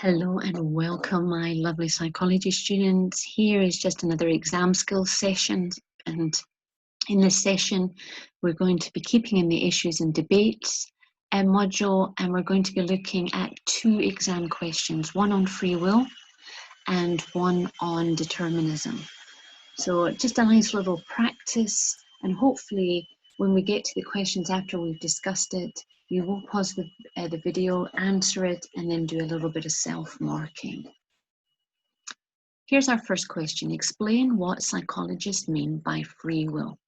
Hello and welcome, my lovely psychology students. Here is just another exam skills session, and in this session we're going to be keeping in the issues and debates module, and we're going to be looking at two exam questions, one on free will and one on determinism. So just a nice little practice, and hopefully when we get to the questions after we've discussed it, you will pause the video, answer it, and then do a little bit of self-marking. Here's our first question. Explain what psychologists mean by free will.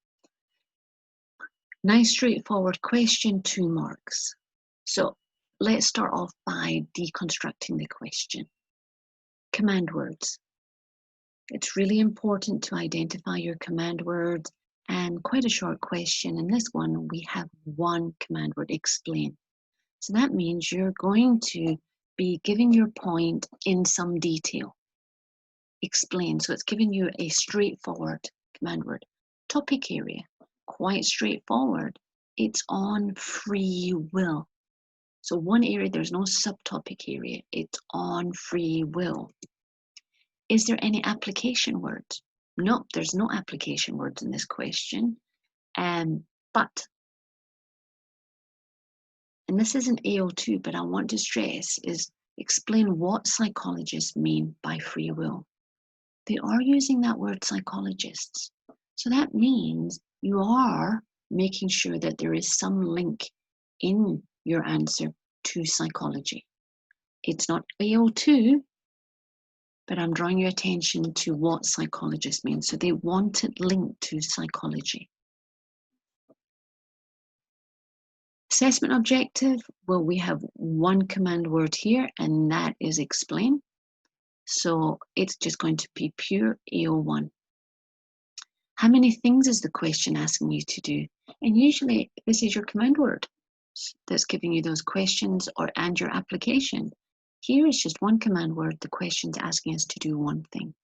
Nice straightforward question, 2 marks. So let's start off by deconstructing the question. Command words. It's really important to identify your command words, and quite a short question. In this one, we have one command word, explain. So that means you're going to be giving your point in some detail. Explain. So it's giving you a straightforward command word. Topic area, quite straightforward. It's on free will. So one area, there's no subtopic area. It's on free will. Is there any application words? Nope, there's no application words in this question. But, and this isn't AO2, but I want to stress, is explain what psychologists mean by free will. They are using that word psychologists. So that means you are making sure that there is some link in your answer to psychology. It's not AO2, but I'm drawing your attention to what psychologists mean. So they want it linked to psychology. Assessment objective, well, we have one command word here, and that is explain. So it's just going to be pure AO1. How many things is the question asking you to do? And usually this is your command word that's giving you those questions and your application. Here is just one command word. The question's asking us to do one thing.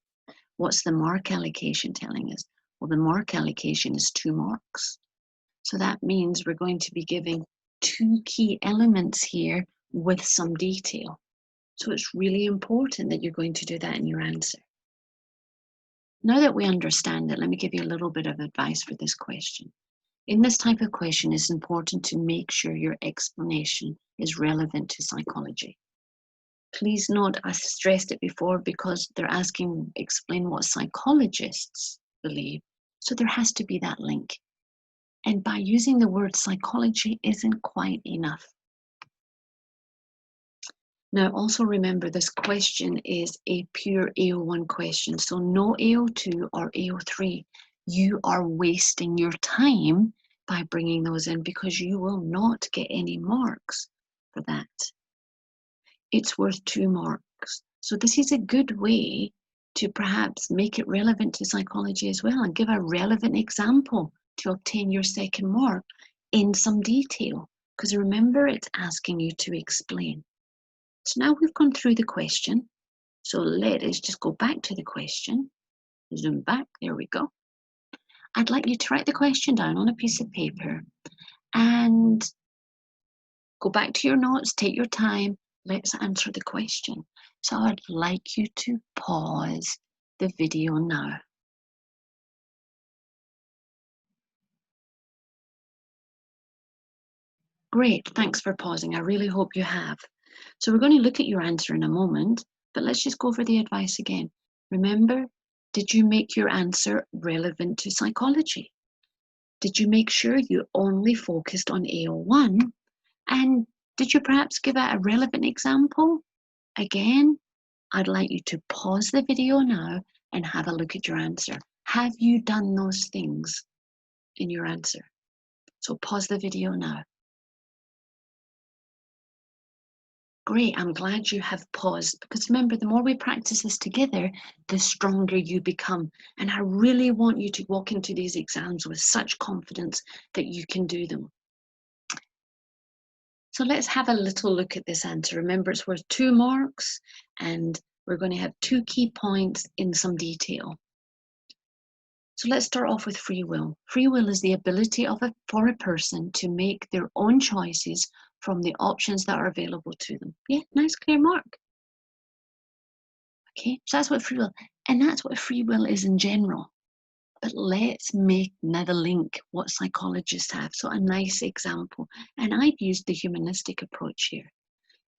What's the mark allocation telling us? Well, the mark allocation is 2 marks. So that means we're going to be giving 2 key elements here with some detail. So it's really important that you're going to do that in your answer. Now that we understand it, let me give you a little bit of advice for this question. In this type of question, it's important to make sure your explanation is relevant to psychology. Please note, I stressed it before because they're asking, explain what psychologists believe. So there has to be that link. And by using the word psychology isn't quite enough. Now, also remember this question is a pure AO1 question, so no AO2 or AO3. You are wasting your time by bringing those in because you will not get any marks for that. It's worth 2 marks. So this is a good way to perhaps make it relevant to psychology as well and give a relevant example to obtain your 2nd mark in some detail. Because remember, it's asking you to explain. So now we've gone through the question. So let us just go back to the question. Zoom back, there we go. I'd like you to write the question down on a piece of paper and go back to your notes, take your time. Let's answer the question. So I'd like you to pause the video now. Great, thanks for pausing. I really hope you have. So we're going to look at your answer in a moment, but let's just go over the advice again. Remember, did you make your answer relevant to psychology? Did you make sure you only focused on AO1? And did you perhaps give out a relevant example? Again, I'd like you to pause the video now and have a look at your answer. Have you done those things in your answer? So pause the video now. Great, I'm glad you have paused, because remember, the more we practice this together, the stronger you become. And I really want you to walk into these exams with such confidence that you can do them. So let's have a little look at this answer. Remember, it's worth 2 marks, and we're going to have 2 key points in some detail. So let's start off with free will. Free will is the ability for a person to make their own choices from the options that are available to them. Yeah, nice clear mark. Okay, so that's what free will, and that's what free will is in general. But let's make another link what psychologists have. So a nice example, and I've used the humanistic approach here.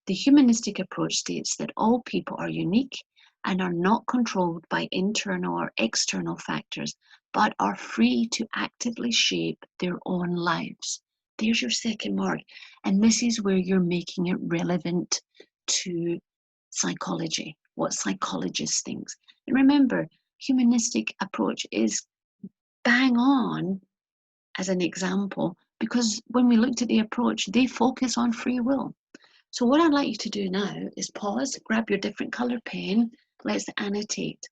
The humanistic approach states that all people are unique and are not controlled by internal or external factors, but are free to actively shape their own lives. There's your second mark. And this is where you're making it relevant to psychology, what psychologists think. And remember, humanistic approach is bang on as an example, because when we looked at the approach, they focus on free will. So what I'd like you to do now is pause, grab your different colored pen, let's annotate.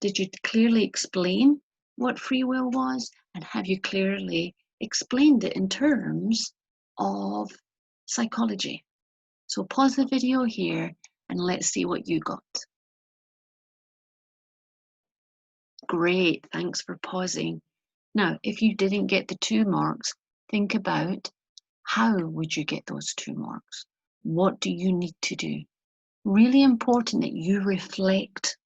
Did you clearly explain what free will was? And have you clearly explained it in terms of psychology? So pause the video here and let's see what you got. Great, thanks for pausing. Now, if you didn't get the 2 marks, think about how would you get those 2 marks? What do you need to do? Really important that you reflect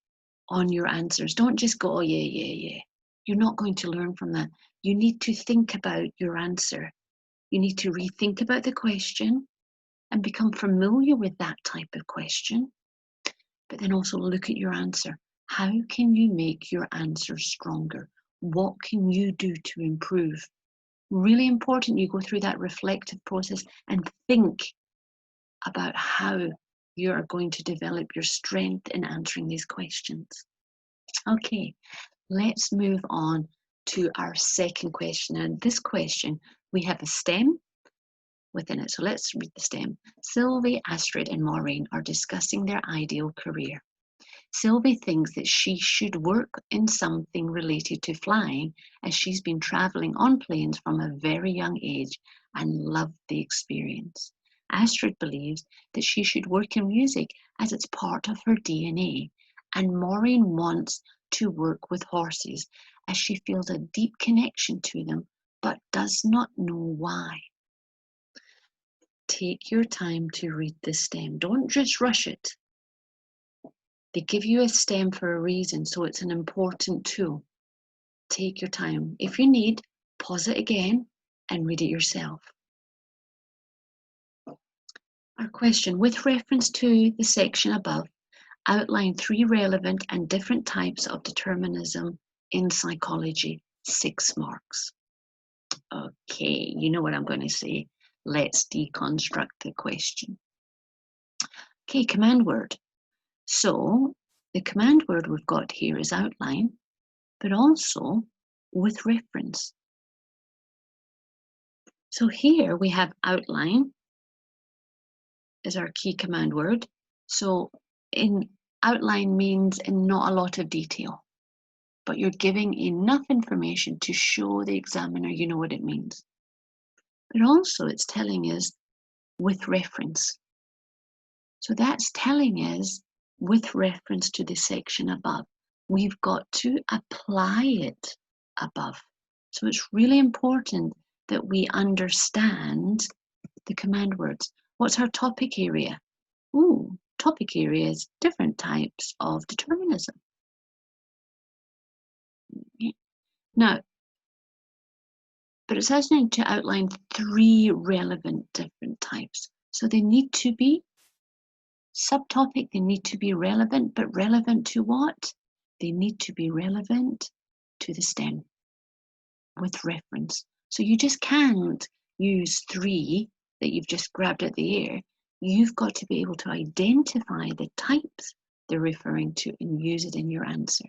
on your answers. Don't just go, oh, yeah. You're not going to learn from that. You need to think about your answer. You need to rethink about the question and become familiar with that type of question, but then also look at your answer. How can you make your answer stronger? What can you do to improve? Really important you go through that reflective process and think about how you are going to develop your strength in answering these questions. Okay, let's move on to our second question. And this question, we have a stem within it. So let's read the stem. Sylvie, Astrid, and Maureen are discussing their ideal career. Sylvie thinks that she should work in something related to flying, as she's been traveling on planes from a very young age and loved the experience. Astrid believes that she should work in music as it's part of her DNA, and Maureen wants to work with horses as she feels a deep connection to them but does not know why. Take your time to read the stem. Don't just rush it. They give you a stem for a reason, so it's an important tool. Take your time. If you need, pause it again and read it yourself. Our question, with reference to the section above, outline 3 relevant and different types of determinism in psychology. 6 marks. Okay, you know what I'm going to say. Let's deconstruct the question. Okay, command word. So the command word we've got here is outline, but also with reference. So here we have outline as our key command word. So in outline means in not a lot of detail, but you're giving enough information to show the examiner you know what it means. But also it's telling us with reference. So that's telling us with reference to the section above. We've got to apply it above. So it's really important that we understand the command words. What's our topic area? Ooh, topic area is different types of determinism. Now, but it's asking to outline 3 relevant different types. So they need to be subtopic, they need to be relevant, but relevant to what? They need to be relevant to the stem with reference. So you just can't use 3 that you've just grabbed at the air. You've got to be able to identify the types they're referring to and use it in your answer.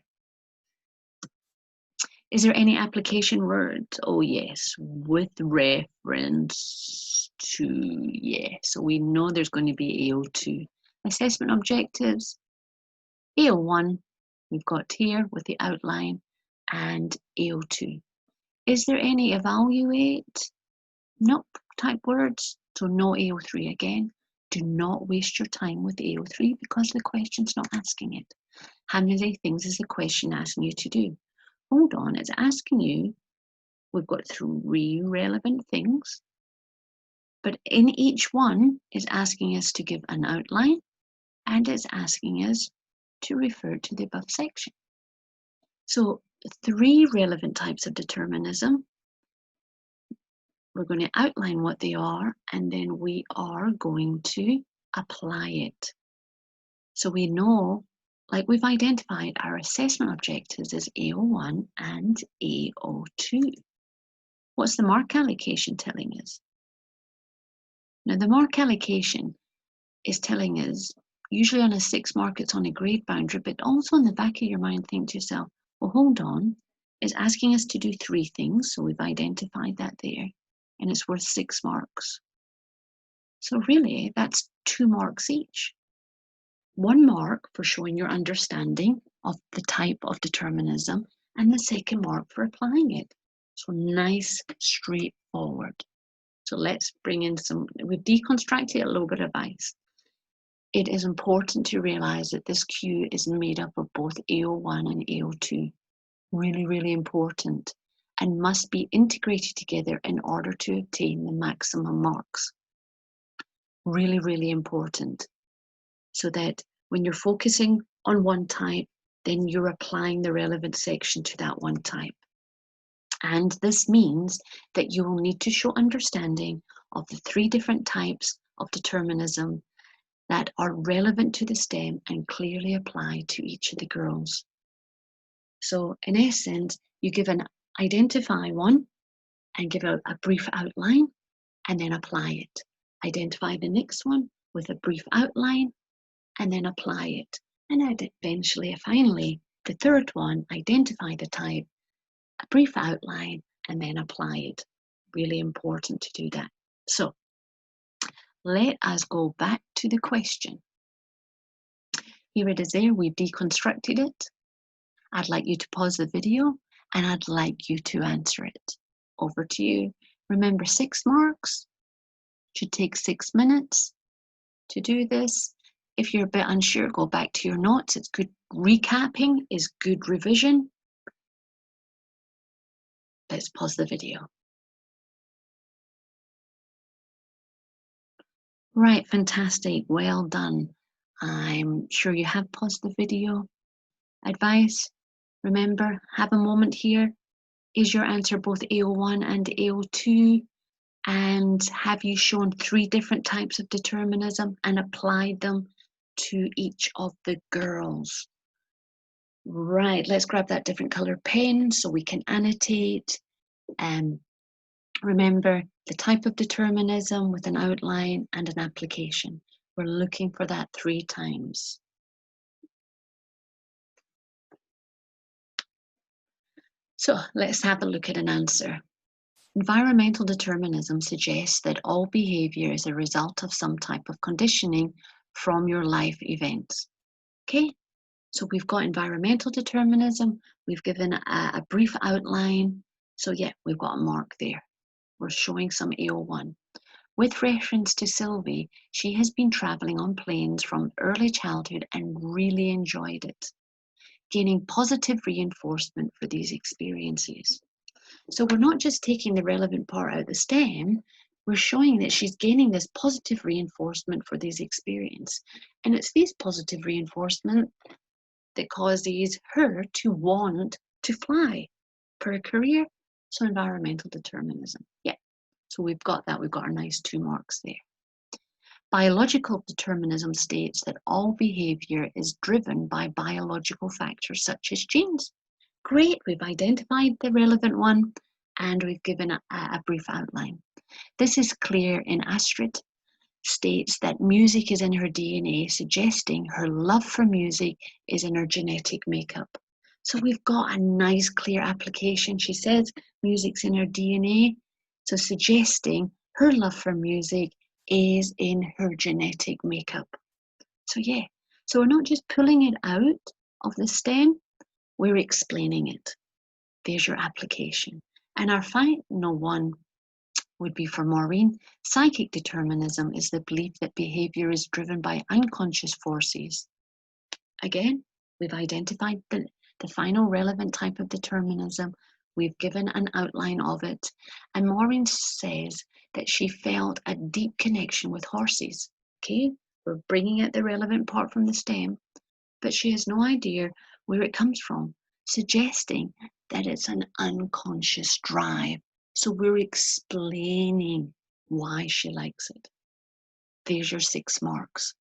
Is there any application words? Oh yes, with reference to, yeah. So we know there's going to be AO2. Assessment objectives, AO1, we've got here with the outline, and AO2. Is there any evaluate? Nope, type words, so no AO3 again. Do not waste your time with AO3 because the question's not asking it. How many things is the question asking you to do? Hold on, it's asking you, we've got 3 relevant things, but in each one is asking us to give an outline, and it's asking us to refer to the above section. So 3 relevant types of determinism. We're going to outline what they are, and then we are going to apply it. So we know, like we've identified our assessment objectives as AO1 and AO2. What's the mark allocation telling us? Now the mark allocation is telling us, usually on a 6 mark, it's on a grade boundary, but also in the back of your mind think to yourself, well, hold on, it's asking us to do 3 things, so we've identified that there, and it's worth 6 marks. So really, that's 2 marks each. 1 mark for showing your understanding of the type of determinism, and the 2nd mark for applying it. So nice, straightforward. So let's bring in we've deconstructed a little bit of ice. It is important to realize that this cue is made up of both AO1 and AO2. Really, really important, and must be integrated together in order to obtain the maximum marks. Really, really important. So that when you're focusing on one type, then you're applying the relevant section to that one type. And this means that you will need to show understanding of the 3 different types of determinism that are relevant to the STEM and clearly apply to each of the girls. So in essence, you identify one and give out a brief outline and then apply it. Identify the next one with a brief outline and then apply it. And eventually, finally, the 3rd one, identify the type, a brief outline, and then apply it. Really important to do that. So let us go back to the question. Here it is there, we've deconstructed it. I'd like you to pause the video and I'd like you to answer it. Over to you. Remember, 6 marks. Should take 6 minutes to do this. If you're a bit unsure, go back to your notes. It's good recapping, is good revision. Let's pause the video. Right, fantastic, well done. I'm sure you have paused the video. Advice, remember, have a moment here. Is your answer both AO1 and AO2? And have you shown 3 different types of determinism and applied them to each of the girls? Right, let's grab that different color pen so we can annotate. Remember the type of determinism with an outline and an application. We're looking for that 3 times. So let's have a look at an answer. Environmental determinism suggests that all behavior is a result of some type of conditioning from your life events. Okay, so we've got environmental determinism, we've given a brief outline. So yeah, we've got a mark there. We're showing some AO1. With reference to Sylvie, she has been traveling on planes from early childhood and really enjoyed it, gaining positive reinforcement for these experiences. So we're not just taking the relevant part out of the STEM, we're showing that she's gaining this positive reinforcement for these experiences. And it's these positive reinforcement that causes her to want to fly for a career. So environmental determinism. Yeah, so we've got that. We've got our nice 2 marks there. Biological determinism states that all behavior is driven by biological factors such as genes. Great, we've identified the relevant one and we've given a brief outline. This is clear in Astrid states that music is in her DNA, suggesting her love for music is in her genetic makeup. So we've got a nice clear application. She says music's in her DNA, so suggesting her love for music is in her genetic makeup. So yeah, so we're not just pulling it out of the STEM, we're explaining it. There's your application. And our final one would be for Maureen. Psychic determinism is the belief that behavior is driven by unconscious forces. Again, we've identified the final relevant type of determinism. We've given an outline of it. And Maureen says that she felt a deep connection with horses. Okay, we're bringing out the relevant part from the STEM. but she has no idea where it comes from, suggesting that it's an unconscious drive. So we're explaining why she likes it. There's your 6 marks.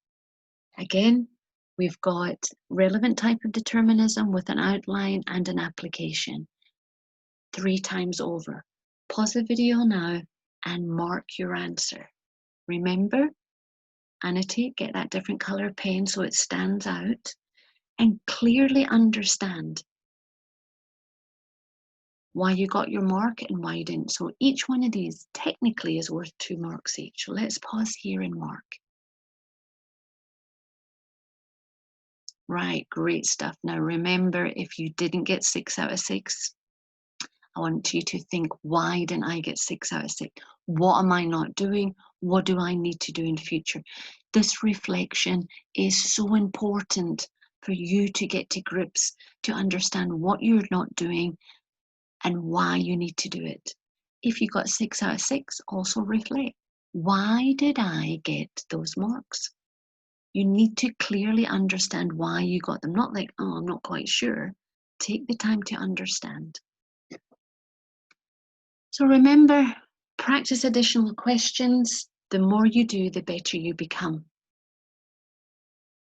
Again, we've got relevant type of determinism with an outline and an application. 3 times over. Pause the video now and mark your answer. Remember, annotate, get that different color pen so it stands out, and clearly understand why you got your mark and why you didn't. So each one of these technically is worth 2 marks each. So let's pause here and mark. Right, great stuff. Now remember, if you didn't get 6 out of 6, I want you to think, why didn't I get 6 out of 6? What am I not doing? What do I need to do in future? This reflection is so important for you to get to grips, to understand what you're not doing and why you need to do it. If you got 6 out of 6, also reflect. Why did I get those marks? You need to clearly understand why you got them. Not like, oh, I'm not quite sure. Take the time to understand. So remember, practice additional questions. The more you do, the better you become.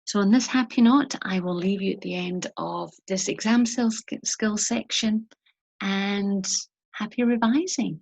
So on this happy note, I will leave you at the end of this exam skills section, and happy revising.